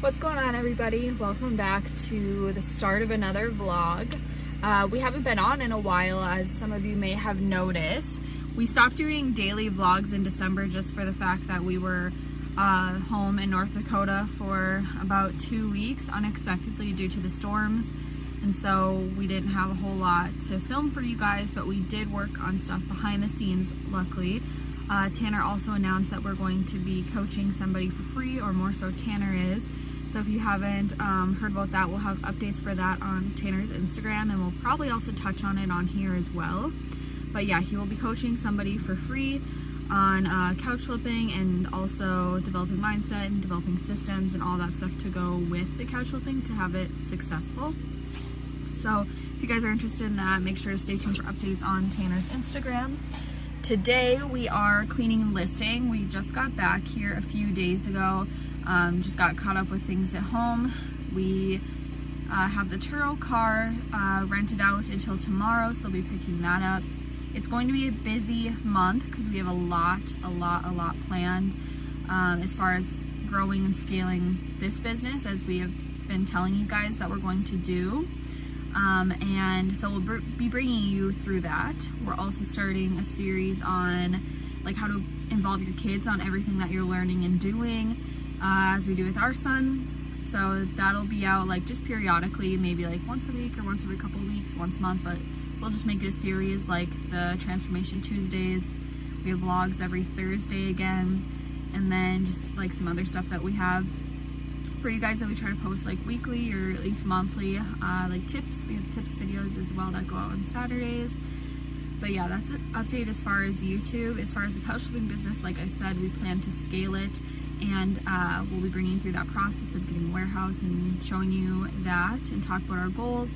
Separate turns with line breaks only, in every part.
What's going on, everybody? Welcome back to the start of another vlog. We haven't been on in a while, as some of you may have noticed. We stopped doing daily vlogs in December just for the fact that we were home in North Dakota for about 2 weeks unexpectedly due to the storms, and so we didn't have a whole lot to film for you guys, but we did work on stuff behind the scenes, luckily. Tanner also announced that we're going to be coaching somebody for free, or more so Tanner is. So if you haven't heard about that, we'll have updates for that on Tanner's Instagram, and we'll probably also touch on it on here as well. But yeah, he will be coaching somebody for free on couch flipping, and also developing mindset and developing systems and all that stuff to go with the couch flipping to have it successful. So if you guys are interested in that, make sure to stay tuned for updates on Tanner's Instagram. Today we are cleaning and listing. We just got back here a few days ago. Just got caught up with things at home. We have the Turo car rented out until tomorrow, so we'll be picking that up. It's going to be a busy month because we have a lot planned as far as growing and scaling this business, as we have been telling you guys that we're going to do. And so we'll be bringing you through that. We're also starting a series on like how to involve your kids on everything that you're learning and doing, as we do with our son. So that'll be out like just periodically, maybe like once a week or once every couple of weeks, once a month, but we'll just make it a series like the Transformation Tuesdays. We have vlogs every Thursday again, and then just like some other stuff that we have for you guys that we try to post like weekly or at least monthly, like tips. We have tips videos as well that go out on Saturdays. But yeah, that's an update as far as YouTube. As far as the couch flipping business, like I said, we plan to scale it, and we'll be bringing you through that process of getting a warehouse and showing you that and talk about our goals.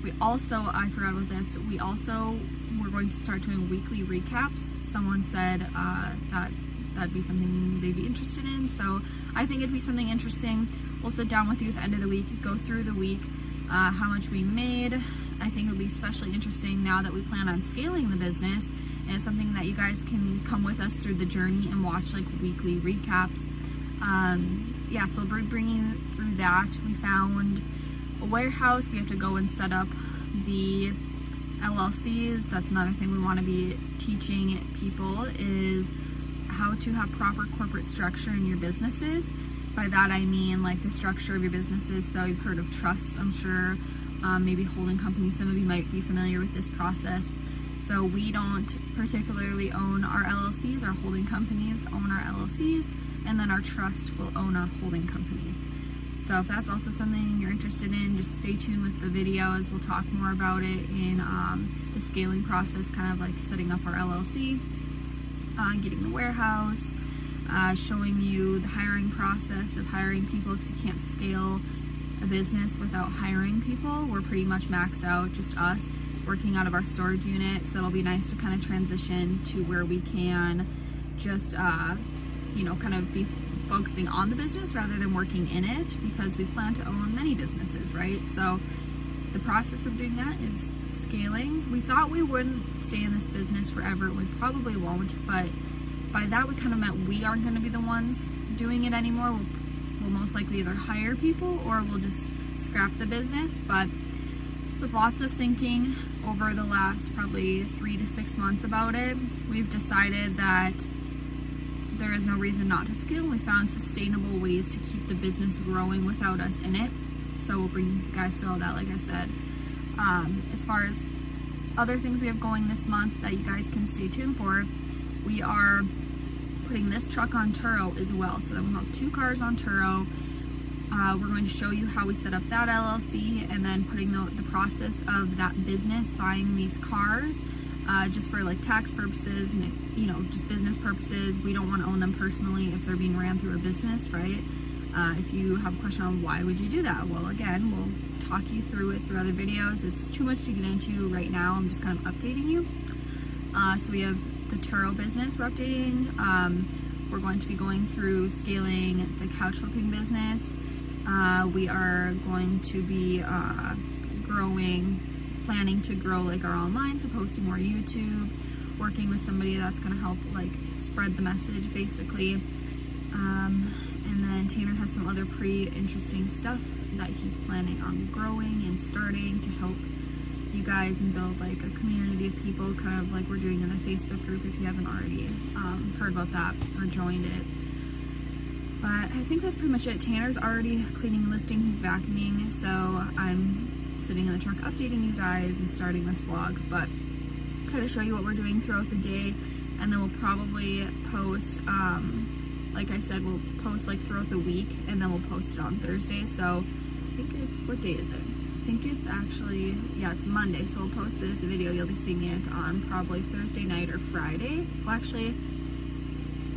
We also, I forgot about this, we're going to start doing weekly recaps. Someone said that that'd be something they'd be interested in, so I think it'd be something interesting. We'll sit down with you at the end of the week, go through the week, how much we made. I think it'll be especially interesting now that we plan on scaling the business, and it's something that you guys can come with us through the journey and watch like weekly recaps. Yeah, so we'll be bringing you through that. We found a warehouse. We have to go and set up the LLCs. That's another thing we want to be teaching people, is how to have proper corporate structure in your businesses. By that I mean like the structure of your businesses. So you've heard of trusts, I'm sure, maybe holding companies. Some of you might be familiar with this process. So we don't particularly own our LLCs. Our holding companies own our LLCs, and then our trust will own our holding company. So if that's also something you're interested in, just stay tuned with the videos. We'll talk more about it in the scaling process, kind of like setting up our LLC, getting the warehouse, showing you the hiring process of hiring people, because you can't scale a business without hiring people. We're pretty much maxed out, just us working out of our storage unit, so it'll be nice to kind of transition to where we can just you know, kind of be focusing on the business rather than working in it, because we plan to own many businesses, right? So the process of doing that is scaling. We thought we wouldn't stay in this business forever. We probably won't, but by that we kind of meant we aren't going to be the ones doing it anymore. We'll most likely either hire people or we'll just scrap the business. But with lots of thinking over the last probably 3 to 6 months about it, we've decided that there is no reason not to scale. We found sustainable ways to keep the business growing without us in it. So we'll bring you guys through all that, like I said. As far as other things we have going this month that you guys can stay tuned for, we are putting this truck on Turo as well. So then we'll have 2 cars on Turo. We're going to show you how we set up that LLC, and then putting the process of that business, buying these cars, just for like tax purposes and, you know, just business purposes. We don't want to own them personally if they're being ran through a business, right? If you have a question on why would you do that, well, again, we'll talk you through it through other videos. It's too much to get into right now. I'm just kind of updating you. So we have the Turo business we're updating. We're going to be going through scaling the couch flipping business. We are going to be planning to grow like our online, so posting more YouTube, working with somebody that's going to help like spread the message basically. And then and Tanner has some other pretty interesting stuff that he's planning on growing and starting to help you guys and build like a community of people, kind of like we're doing in the Facebook group if you haven't already heard about that or joined it. But I think that's pretty much it. Tanner's already cleaning and listing, he's vacuuming, so I'm sitting in the truck updating you guys and starting this vlog, but kind of show you what we're doing throughout the day, and then we'll probably post, like I said, we'll post like throughout the week, and then we'll post it on Thursday. So I think it's, what day is it? I think it's actually, yeah, it's Monday, so we'll post this video. You'll be seeing it on probably Thursday night or Friday. Well, actually,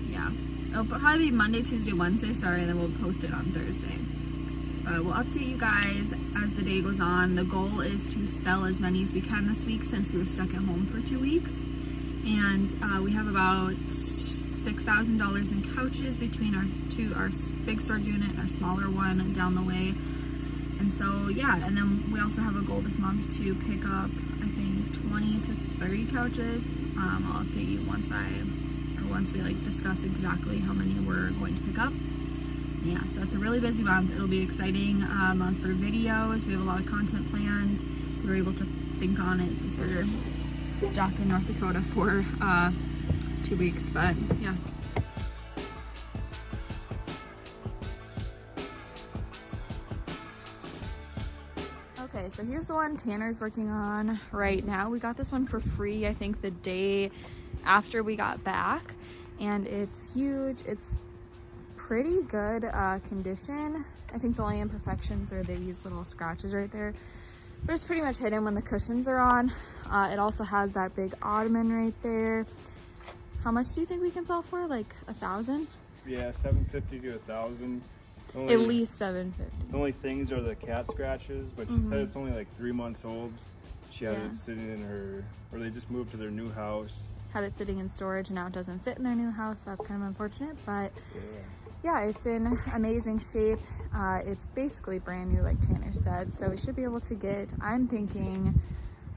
yeah, it'll probably be Monday, Tuesday, Wednesday, sorry, and then we'll post it on Thursday. But we'll update you guys as the day goes on. The goal is to sell as many as we can this week since we were stuck at home for 2 weeks. And we have about $6,000 in couches between our big storage unit and our smaller one down the way. And so, yeah, and then we also have a goal this month to pick up, I think, 20 to 30 couches. I'll update you once we like discuss exactly how many we're going to pick up. Yeah, so it's a really busy month. It'll be exciting month for videos. We have a lot of content planned. We were able to think on it since we're stuck in North Dakota for 2 weeks, but yeah. Okay, so here's the one Tanner's working on right now. We got this one for free, I think the day after we got back, and it's huge. It's pretty good condition. I think the only imperfections are these little scratches right there, but it's pretty much hidden when the cushions are on. It also has that big ottoman right there. How much do you think we can sell for? Like 1,000?
Yeah, 750 to 1,000.
At least 750.
The only things are the cat scratches, but she said it's only like 3 months old. She had it sitting in her, or they just moved to their new house.
Had it sitting in storage and now it doesn't fit in their new house. So that's kind of unfortunate, but yeah, it's in amazing shape. It's basically brand new, like Tanner said. So we should be able to get, I'm thinking,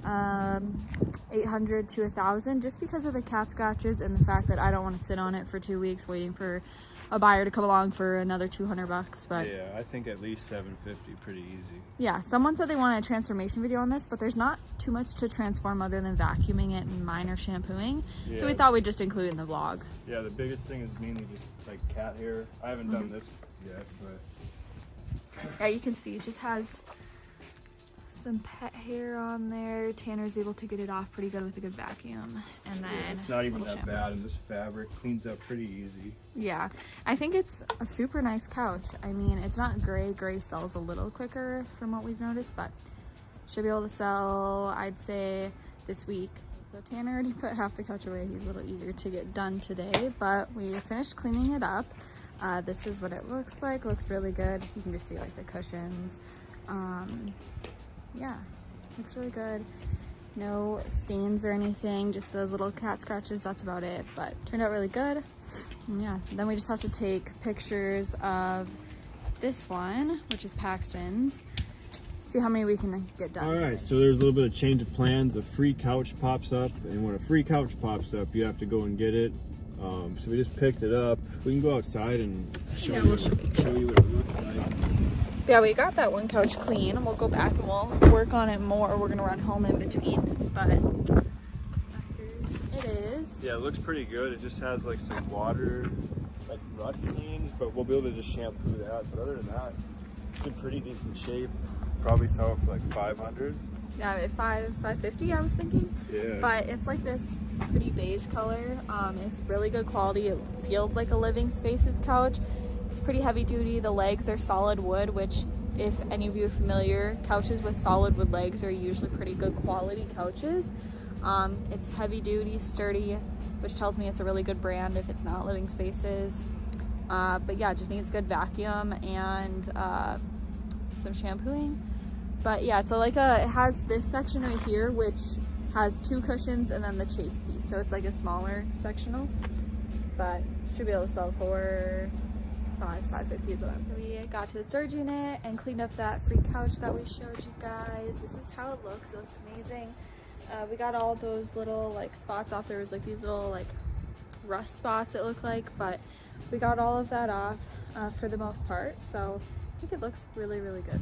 800 to 1,000, just because of the cat scratches and the fact that I don't want to sit on it for 2 weeks waiting for a buyer to come along for another 200 bucks. But
yeah, I think at least 750, pretty easy.
Yeah, someone said they wanted a transformation video on this, but there's not too much to transform other than vacuuming it and minor shampooing. Yeah. So we thought we'd just include it in the vlog.
Yeah, the biggest thing is mainly just like cat hair. I haven't done this yet, but
yeah, you can see it just has some pet hair on there. Tanner's able to get it off pretty good with a good vacuum, and then
it's not even that bad, and this fabric cleans up pretty easy.
Yeah, I think it's a super nice couch. I mean, it's not gray. Gray sells a little quicker from what we've noticed, but should be able to sell, I'd say, this week. So Tanner already put half the couch away. He's a little eager to get done today, but we finished cleaning it up. This is what it looks like. Looks really good. You can just see like the cushions. Yeah, looks really good. No stains or anything, just those little cat scratches, that's about it, but turned out really good. And yeah, then we just have to take pictures of this one, which is Paxton's, see how many we can get done.
All right, so there's a little bit of change of plans. A free couch pops up, and when a free couch pops up, you have to go and get it. So we just picked it up. We can go outside and show you what it looks like.
Yeah, we got that one couch clean. We'll go back and we'll work on it more. We're gonna run home in between, but here it is.
Yeah, it looks pretty good. It just has like some water, like rust stains, but we'll be able to just shampoo that. But other than that, it's in pretty decent shape. Probably sell it for like 500.
Yeah, at 550 I was thinking.
Yeah.
But it's like this pretty beige color. It's really good quality. It feels like a living spaces couch. It's pretty heavy duty. The legs are solid wood, which if any of you are familiar, couches with solid wood legs are usually pretty good quality couches. It's heavy duty, sturdy, which tells me it's a really good brand if it's not Living Spaces. But yeah, it just needs good vacuum and some shampooing. But yeah, so like it has this section right here, which has 2 cushions and then the chase piece. So it's like a smaller sectional, but should be able to sell for $550 is what I'm. So we got to the storage unit and cleaned up that free couch that we showed you guys. This is how it looks. It looks amazing. We got all those little like spots off. There was like these little like rust spots it looked like, but we got all of that off. for the most part. So I think it looks really, really good.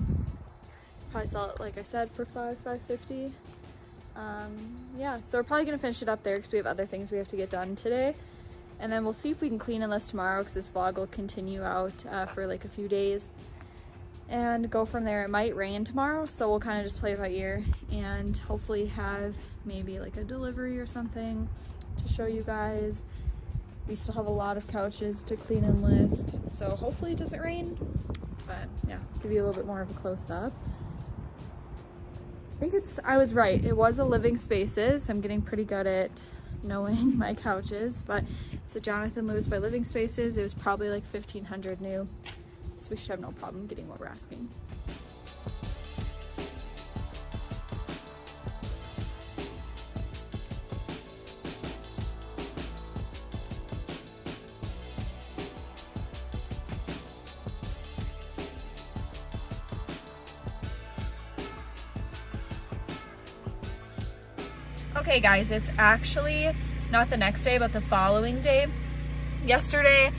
Probably sell it, like I said, for $550. Yeah, so we're probably gonna finish it up there because we have other things we have to get done today. And then we'll see if we can clean and list tomorrow, because this vlog will continue out for like a few days and go from there. It might rain tomorrow, so we'll kind of just play it by ear and hopefully have maybe like a delivery or something to show you guys. We still have a lot of couches to clean and list, so hopefully it doesn't rain. But yeah, give you a little bit more of a close-up. I think I was right, it was a Living Spaces. I'm getting pretty good at knowing my couches, but it's a Jonathan Lewis by Living Spaces. It was probably like $1,500 new, so we should have no problem getting what we're asking. Okay guys, it's actually not the next day, but the following day. Yesterday,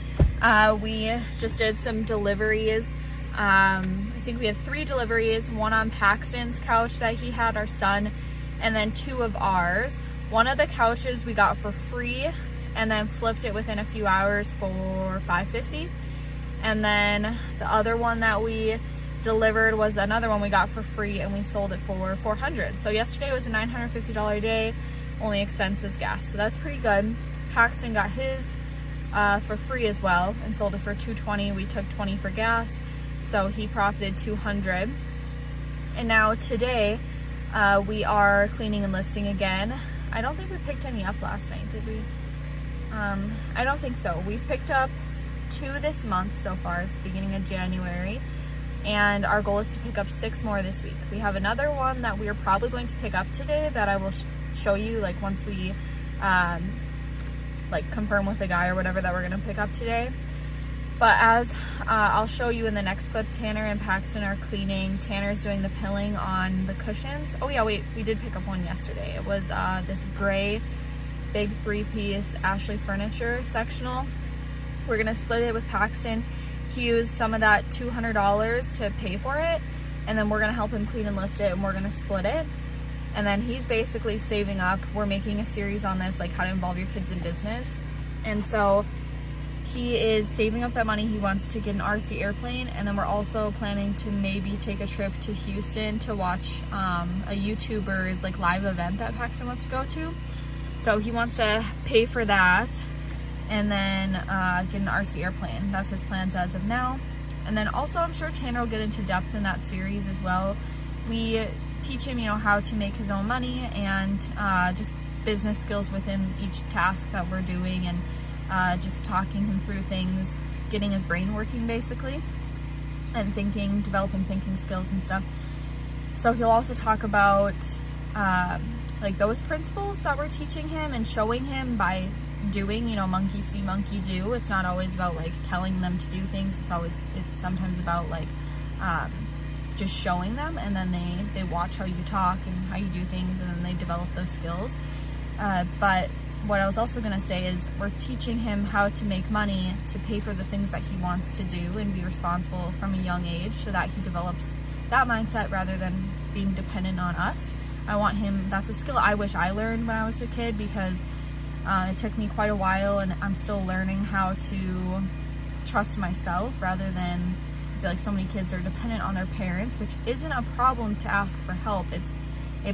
we just did some deliveries. I think we had 3 deliveries, one on Paxton's couch that he had, our son, and then 2 of ours. One of the couches we got for free and then flipped it within a few hours for $550. And then the other one that we delivered was another one we got for free and we sold it for $400. So yesterday was a $950 day, only expense was gas, so that's pretty good. Paxton got his for free as well and sold it for $220. We took $20 for gas, so he profited $200. And now today we are cleaning and listing again. I don't think we picked any up last night, did we? I don't think so. We've picked up 2 this month so far. It's the beginning of January. And our goal is to pick up 6 more this week. We have another one that we are probably going to pick up today that I will show you like once we like confirm with the guy or whatever that we're gonna pick up today. But as I'll show you in the next clip, Tanner and Paxton are cleaning. Tanner's doing the pilling on the cushions. Oh yeah, wait, we did pick up one yesterday. It was this gray big 3-piece Ashley Furniture sectional. We're gonna split it with Paxton. He used some of that $200 to pay for it, and then we're gonna help him clean and list it, and we're gonna split it. And then he's basically saving up. We're making a series on this, like how to involve your kids in business. And so he is saving up that money. He wants to get an RC airplane, and then we're also planning to maybe take a trip to Houston to watch a YouTuber's like live event that Paxton wants to go to. So he wants to pay for that and then get an RC airplane. That's his plans as of now. And then also I'm sure Tanner will get into depth in that series as well. We teach him, you know, how to make his own money and just business skills within each task that we're doing, and just talking him through things, getting his brain working basically, and thinking, developing thinking skills and stuff. So he'll also talk about like those principles that we're teaching him and showing him by doing, you know, monkey see, monkey do. It's not always about like telling them to do things. It's sometimes about like just showing them, and then they watch how you talk and how you do things, and then they develop those skills. But what I was also going to say is we're teaching him how to make money to pay for the things that he wants to do and be responsible from a young age, so that he develops that mindset rather than being dependent on us. I want him, that's a skill I wish I learned when I was a kid, because it took me quite a while, and I'm still learning how to trust myself rather than, I feel like so many kids are dependent on their parents, which isn't a problem to ask for help.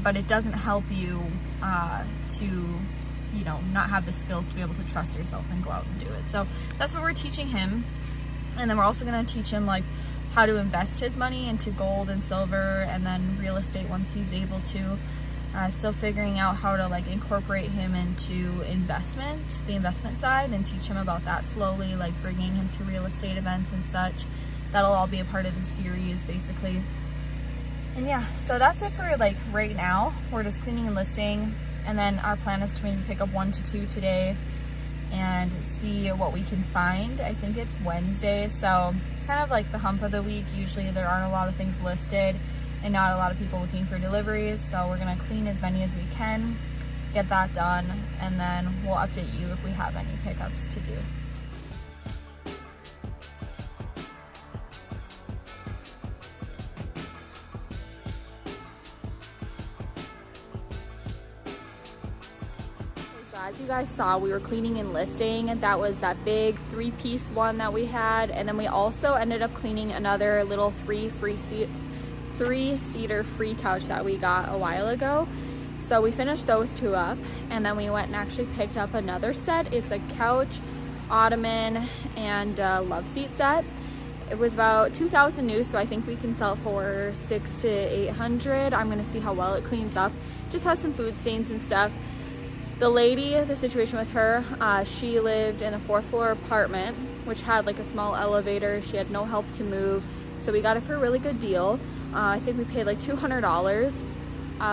But it doesn't help you to, you know, not have the skills to be able to trust yourself and go out and do it. So that's what we're teaching him. And then we're also going to teach him like how to invest his money into gold and silver, and then real estate once he's able to. Still figuring out how to like incorporate him into the investment side, and teach him about that slowly, like bringing him to real estate events and such. That'll all be a part of the series basically. And yeah, so that's it for like right now. We're just cleaning and listing, and then our plan is to maybe pick up 1 to 2 today and see what we can find. I think it's Wednesday, so it's kind of like the hump of the week. Usually there aren't a lot of things listed and not a lot of people looking for deliveries, so we're gonna clean as many as we can, get that done, and then we'll update you if we have any pickups to do. As you guys saw, we were cleaning and listing, and that was that big 3-piece one that we had, and then we also ended up cleaning another little 3-seater free couch that we got a while ago. So we finished those 2 up, and then we went and actually picked up another set. It's a couch, ottoman, and love seat set. It was about 2,000 new, so I think we can sell it for $600 to $800. I'm gonna see how well it cleans up. Just has some food stains and stuff. The lady, the situation with her, she lived in a 4th floor apartment, which had like a small elevator. She had no help to move, so we got it for a really good deal. I think we paid like $200.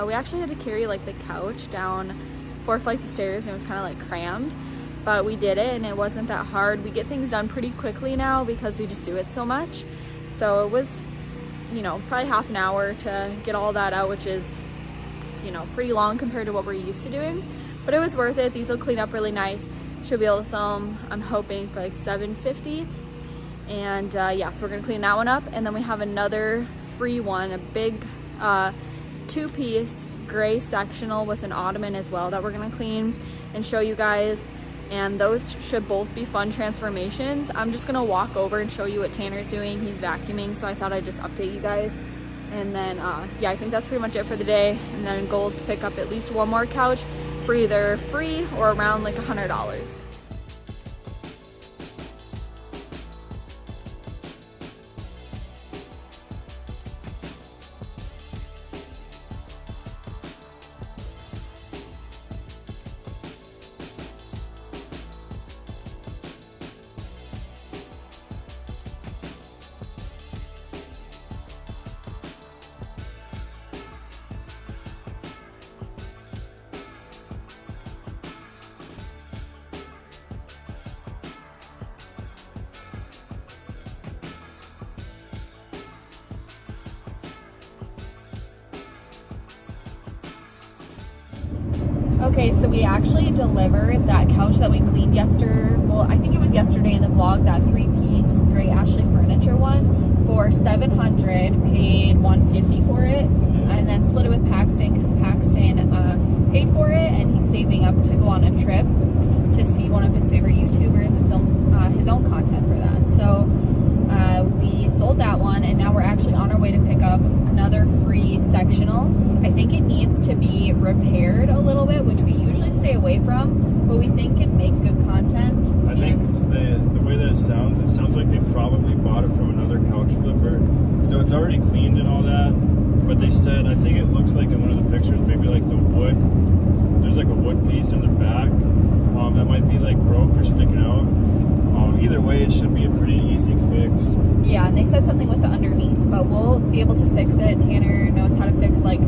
We actually had to carry like the couch down 4 flights of stairs, and it was kind of like crammed, but we did it, and it wasn't that hard. We get things done pretty quickly now because we just do it so much. So it was, you know, probably half an hour to get all that out, which is, you know, pretty long compared to what we're used to doing. But it was worth it. These will clean up really nice. Should be able to sell them, I'm hoping, for like $750. And yeah, so we're gonna clean that one up. And then we have another free one, a big 2-piece gray sectional with an ottoman as well that we're gonna clean and show you guys. And those should both be fun transformations. I'm just gonna walk over and show you what Tanner's doing. He's vacuuming, so I thought I'd just update you guys. And then yeah, I think that's pretty much it for the day. And then goal is to pick up at least 1 more couch for either free or around like $100. Okay, so we actually delivered that couch that we cleaned yesterday. Well, I think it was yesterday in the vlog, that 3-piece gray Ashley furniture one for $700, paid $150 for it, and then split it with Paxton because Paxton paid for it, and he's saving up to go on a trip to see one of his favorite YouTubers and film his own content for that. So we sold that one, and now we're actually on our way to pick up another free sectional. I think it needs to be repaired a little bit, which we usually stay away from, but we think it'd make good content.
I think it's the way that it sounds like they probably bought it from another couch flipper. So it's already cleaned and all that, but they said, I think it looks like in one of the pictures, maybe like the wood, there's like a wood piece in the back that might be like broke or sticking out. Either way, it should be a pretty easy fix.
Yeah, and they said something with the underneath, but we'll be able to fix it. Tanner knows how to fix like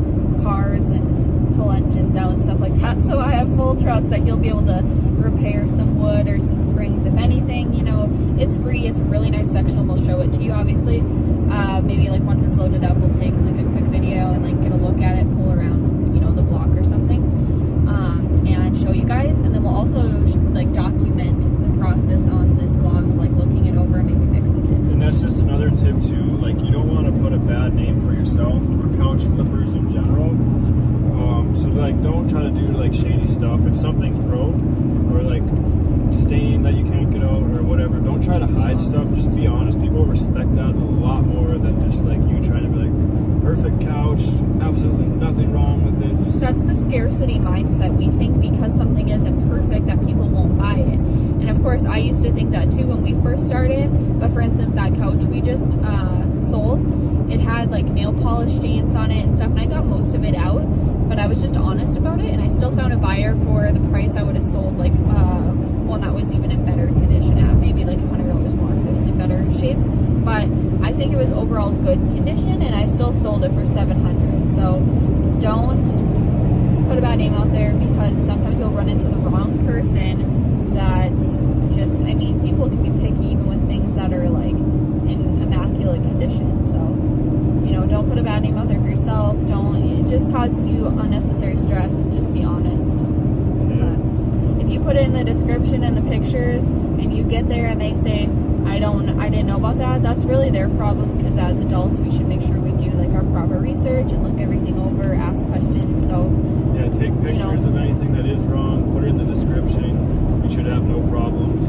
cars and pull engines out and stuff like that, so I have full trust that he'll be able to repair some wood or some springs. If anything, you know, it's free. It's a really nice sectional. We'll show it to you, obviously. Maybe like once it's loaded up, we'll take like a quick video and like get a look at it, pull around, you know, the block or something, and show you guys. And then we'll also like document the process on this vlog of like looking it over and maybe fixing it.
And that's just another tip too, like you don't want to put a bad name for yourself or couch flippers in general. So like don't try to do like shady stuff. If something's broke or like stain that you can't get out or whatever, don't try to hide stuff. Just be honest. People respect that a lot more than just like you trying to be like, perfect couch, absolutely nothing wrong with it.
That's the scarcity mindset. We think because something isn't perfect that people won't buy it. And of course, I used to think that too when we first started. But for instance, that couch we just sold, it had like nail polish stains on it and stuff, and I got most of it out. But I was just honest about it, and I still found a buyer for the price I would have sold like one that was even in better condition at, maybe like $100 more if it was in better shape. But I think it was overall good condition, and I still sold it for $700. So don't put a bad name out there, because sometimes you'll run into the wrong person that just, I mean, people can be picky even with things that are like in immaculate condition. So, you know, don't put a bad name out there for yourself. It just causes you unnecessary stress. Just be honest. But if you put it in the description and the pictures and you get there and they say, I didn't know about that, that's really their problem, because as adults we should make sure we do like our proper research and look everything over, ask questions. So
yeah, take pictures of anything that is wrong, put are in the description. You should have no problems.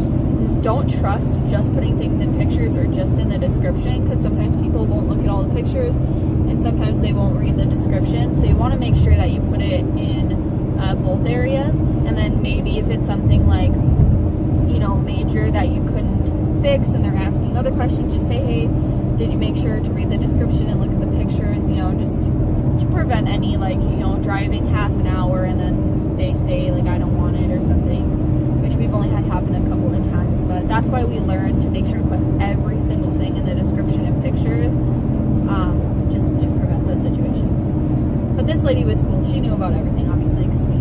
Don't trust just putting things in pictures or just in the description, because sometimes people won't look at all the pictures and sometimes they won't read the description. So you want to make sure that you put it in both areas, and then maybe if it's something like, you know, major that you couldn't fix and they're asking other questions, just say, hey, did you make sure to read the description and look at the pictures, you know, just to prevent any, like, you know, driving half an hour and then they say, like, I don't want it or something, which we've only had happen a couple of times. But that's why we learned to make sure to put every single thing in the description and pictures, just to prevent those situations. But this lady was cool. She knew about everything, obviously, because we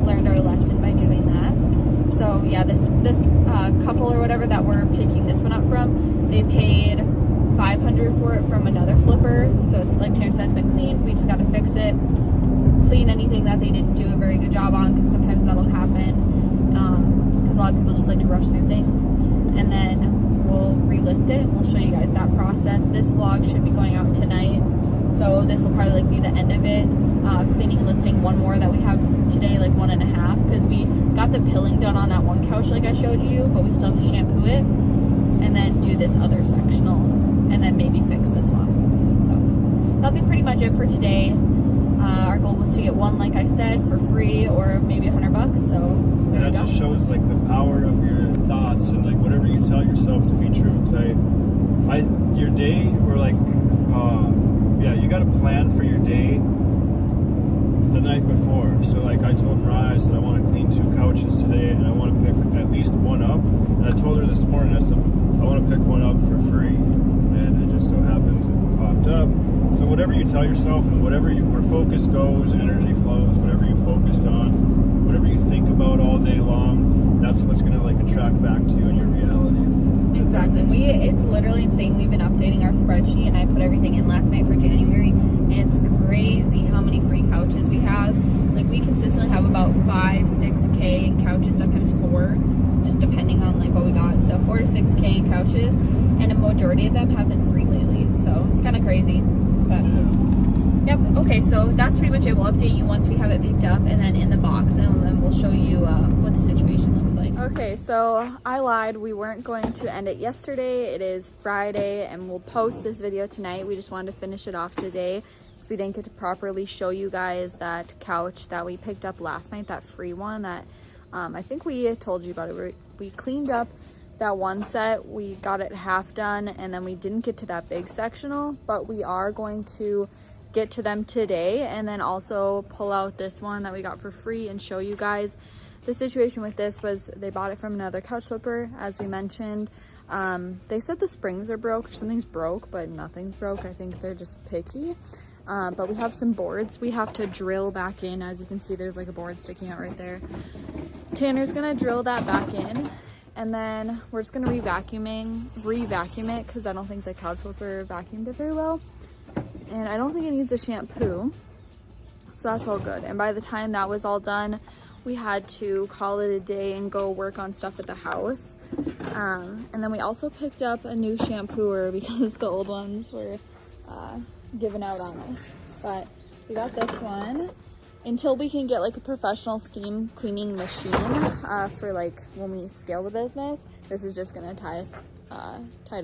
learned our lesson by doing that. So yeah, this couple or whatever that we're picking this one up from, they paid $500 for it from another flipper. So it's like Terrence said, it's been cleaned. We just got to fix it, clean anything that they didn't do a very good job on, because sometimes that'll happen, because a lot of people just like to rush through things. And then we'll relist it. We'll show you guys that process. This vlog should be going out tonight, so this will probably like be the end of it. Cleaning and listing one more that we have today, like 1.5, because we got the pilling done on that one couch like I showed you, but we still have to shampoo it and then do this other sectional and then maybe fix this one. So that'll be pretty much it for today. Our goal was to get one, like I said, for free or maybe $100. So there you go.
That just shows like the power of your thoughts and like whatever you tell yourself to be true. Cause your day, or like, yeah, you got to plan for your day the night before. So like I told Mariah, I said I want to clean 2 couches today and I want to pick at least one up. And I told her this morning, I said I want to pick one up for free, and it just so happens it popped up. So whatever you tell yourself and where focus goes, energy flows, whatever you focus on, whatever you think about all day long, that's what's going to like attract back to you in your reality.
Exactly. It's literally insane. We've been updating our spreadsheet, and I put everything in last night for January, and it's crazy how many free couches we have. Like, we consistently have about 5-6K in couches, sometimes 4, just depending on like what we got. So 4 to 6K in couches, and a majority of them have been free lately. So it's kind of crazy. But yep. Okay, so that's pretty much it. We'll update you once we have it picked up and then in the box, and then we'll show you what the situation looks like. Okay, so I lied. We weren't going to end it yesterday. It is Friday, and we'll post this video tonight. We just wanted to finish it off today, because we didn't get to properly show you guys that couch that we picked up last night, that free one that I think we told you about it. We cleaned up that one set, we got it half done, and then we didn't get to that big sectional, but we are going to get to them today, and then also pull out this one that we got for free and show you guys. The situation with this was they bought it from another couch flipper, as we mentioned. They said the springs are broke, or something's broke, but nothing's broke. I think they're just picky. But we have some boards we have to drill back in. As you can see, there's like a board sticking out right there. Tanner's gonna drill that back in, and then we're just gonna re-vacuum it, because I don't think the couch flipper vacuumed it very well, and I don't think it needs a shampoo, so that's all good. And by the time that was all done, we had to call it a day and go work on stuff at the house. And then we also picked up a new shampooer, because the old ones were given out on us. But we got this one until we can get like a professional steam cleaning machine for like when we scale the business. This is just gonna tide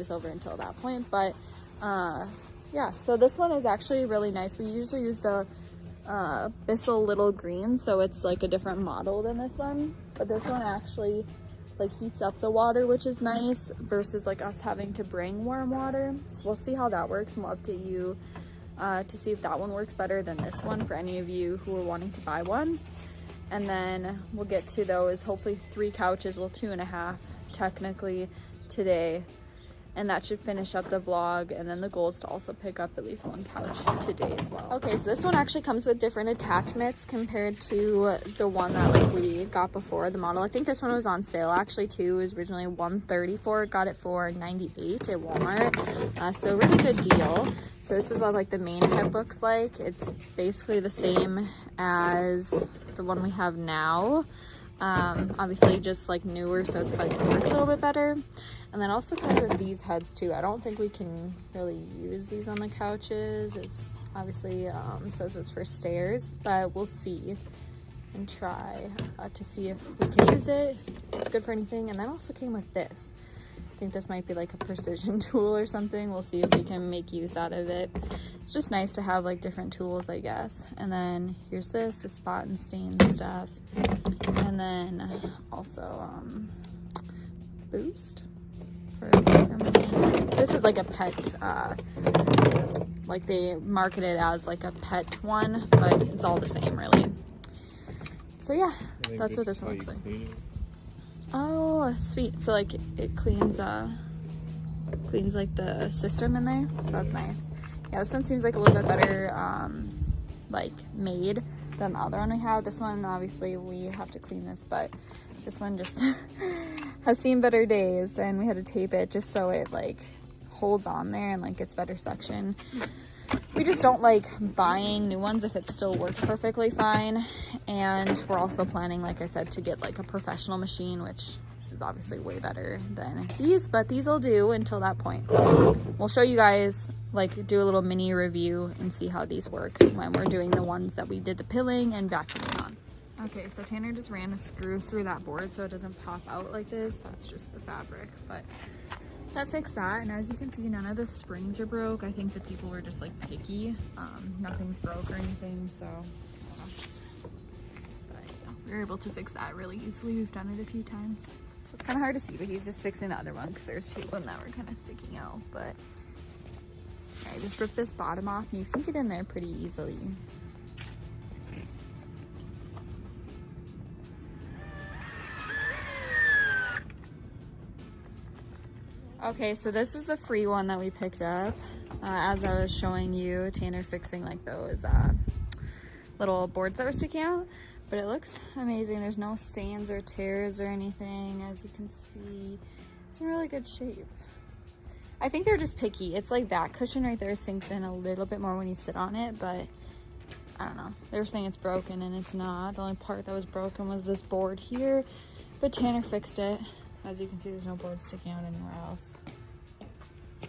us over until that point. But yeah, so this one is actually really nice. We usually use the Bissell Little Green, so it's like a different model than this one, but this one actually like heats up the water, which is nice, versus like us having to bring warm water. So we'll see how that works, and we'll update you to see if that one works better than this one for any of you who are wanting to buy one. And then we'll get to those, hopefully 3 couches, well 2.5 technically today, and that should finish up the vlog. And then the goal is to also pick up at least 1 couch today as well. Okay, so this one actually comes with different attachments compared to the one that like we got before, the model. I think this one was on sale actually too. It was originally $134, got it for $98 at Walmart, so really good deal. So this is what like the main head looks like. It's basically the same as the one we have now, obviously just like newer, so it's probably gonna work a little bit better. And then also comes with these heads too. I don't think we can really use these on the couches. It's obviously says it's for stairs, but we'll see. and try to see if we can use it, if it's good for anything. And then also came with this. I think this might be like a precision tool or something. We'll see if we can make use out of it. It's just nice to have like different tools, I guess. And then here's the spot and stain stuff. And then also boost for permanent. This is like a pet, like they market it as like a pet one, but it's all the same really. So yeah, that's what this one looks like. Oh, sweet. So like it cleans like the system in there, so that's nice. Yeah, this one seems like a little bit better like made than the other one we have. This one obviously we have to clean this, but this one just has seen better days, and we had to tape it just so it like holds on there and like gets better suction. We just don't like buying new ones if it still works perfectly fine. And we're also planning, like I said, to get like a professional machine, which is obviously way better than these, but these will do until that point. We'll show you guys, like do a little mini review and see how these work when we're doing the ones that we did the pilling and vacuuming on. Okay, so Tanner just ran a screw through that board so it doesn't pop out like this. That's just the fabric, but that fixed that. And as you can see, none of the springs are broke. I think that people were just like picky. Nothing's broke or anything, so but yeah, we were able to fix that really easily. We've done it a few times, so it's kind of hard to see, but he's just fixing the other one because there's two of them that were kind of sticking out. But I just ripped this bottom off, and you can get in there pretty easily. Okay, so this is the free one that we picked up. As I was showing you, Tanner fixing like those little boards that were sticking out, but it looks amazing. There's no stains or tears or anything. As you can see, it's in really good shape. I think they're just picky. It's like that cushion right there sinks in a little bit more when you sit on it, but I don't know. They were saying it's broken, and it's not. The only part that was broken was this board here, but Tanner fixed it. As you can see, there's no board sticking out anywhere else.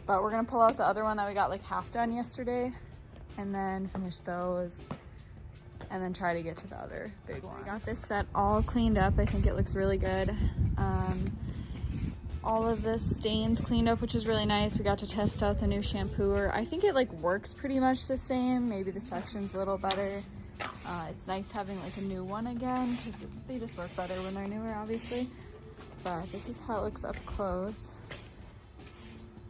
But we're gonna pull out the other one that we got like half done yesterday, and then finish those, and then try to get to the other big one. We got this set all cleaned up. I think it looks really good. All of the stains cleaned up, which is really nice. We got to test out the new shampooer. I think it like works pretty much the same. Maybe the section's a little better. It's nice having like a new one again, because they just work better when they're newer, obviously. But this is how it looks up close.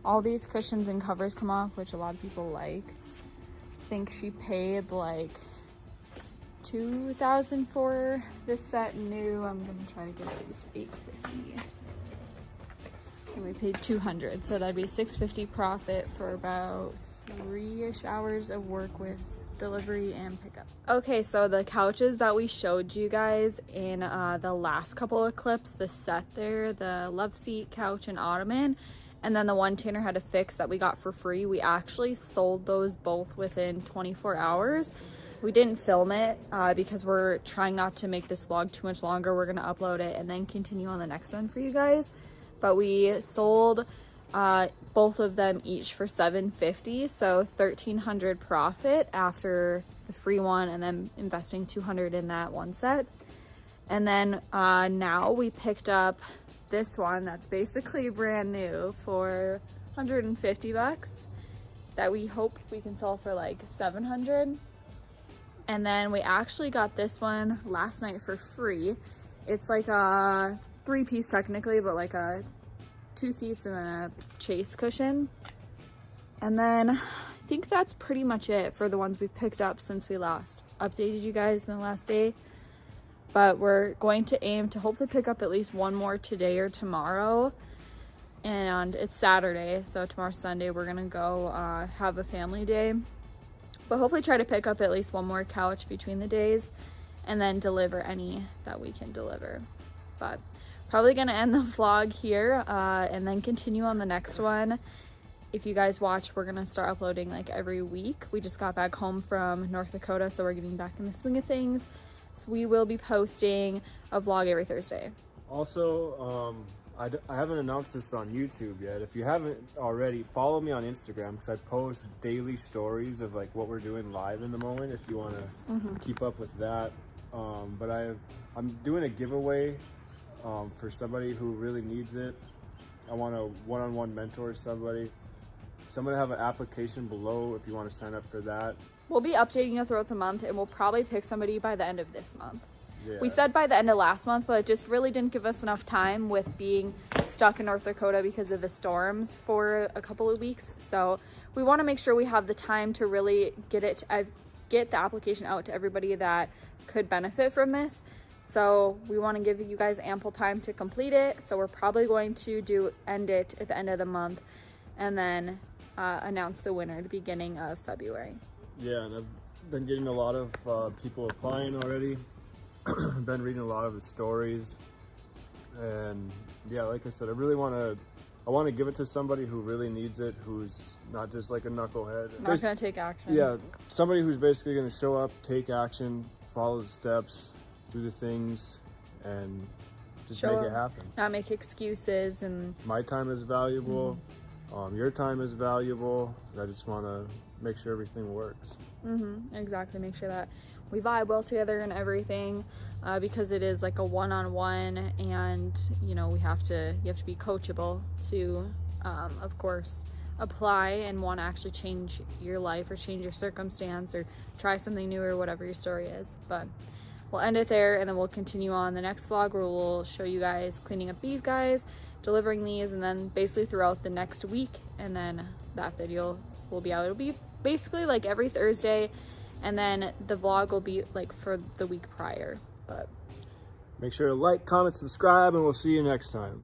All these cushions and covers come off, which a lot of people like. I think she paid like $2,000 for this set new. I'm gonna try to get at least $850. And we paid $200, so that'd be $650 profit for about 3-ish hours of work with delivery and pickup. Okay, so the couches that we showed you guys in the last couple of clips, the set there, the love seat, couch, and ottoman, and then the one Tanner had to fix that we got for free, we actually sold those both within 24 hours. We didn't film it because we're trying not to make this vlog too much longer. We're gonna upload it and then continue on the next one for you guys. But we sold both of them each for $750, so $1,300 profit after the free one, and then investing $200 in that one set. And then now we picked up this one that's basically brand new for $150 that we hope we can sell for like $700. And then we actually got this one last night for free. It's like a 3-piece technically, but like a 2 seats and then a chase cushion. And then I think that's pretty much it for the ones we've picked up since we last updated you guys in the last day. But we're going to aim to hopefully pick up at least one more today or tomorrow. And it's Saturday, so tomorrow's Sunday. We're gonna go have a family day, but hopefully try to pick up at least one more couch between the days, and then deliver any that we can deliver. But probably gonna end the vlog here and then continue on the next one. If you guys watch, we're gonna start uploading like every week. We just got back home from North Dakota, so we're getting back in the swing of things. So we will be posting a vlog every Thursday.
Also, I haven't announced this on YouTube yet. If you haven't already, follow me on Instagram, because I post daily stories of like what we're doing live in the moment, if you want to keep up with that. but I'm doing a giveaway for somebody who really needs it. I want to one-on-one mentor somebody. So I'm going to have an application below if you want to sign up for that.
We'll be updating you throughout the month, and we'll probably pick somebody by the end of this month.
Yeah.
We said by the end of last month, but it just really didn't give us enough time with being stuck in North Dakota because of the storms for a couple of weeks. So we want to make sure we have the time to really get the application out to everybody that could benefit from this. So we want to give you guys ample time to complete it. So we're probably going to end it at the end of the month, and then announce the winner at the beginning of February.
Yeah, and I've been getting a lot of people applying already. I've been reading a lot of the stories, and yeah, like I said, I want to give it to somebody who really needs it, who's not just like a knucklehead.
Not going to take action.
Yeah, somebody who's basically going to show up, take action, follow the steps, do the things, and just make it happen.
Not make excuses. And
my time is valuable. Your time is valuable. I just want to make sure everything works.
Exactly. Make sure that we vibe well together and everything, because it is like a one-on-one, and you have to be coachable to of course apply and want to actually change your life or change your circumstance or try something new or whatever your story is. But we'll end it there, and then we'll continue on the next vlog where we'll show you guys cleaning up these guys, delivering these, and then basically throughout the next week, and then that video will be out. It'll be basically like every Thursday, and then the vlog will be like for the week prior. But
make sure to like, comment, subscribe, and we'll see you next time.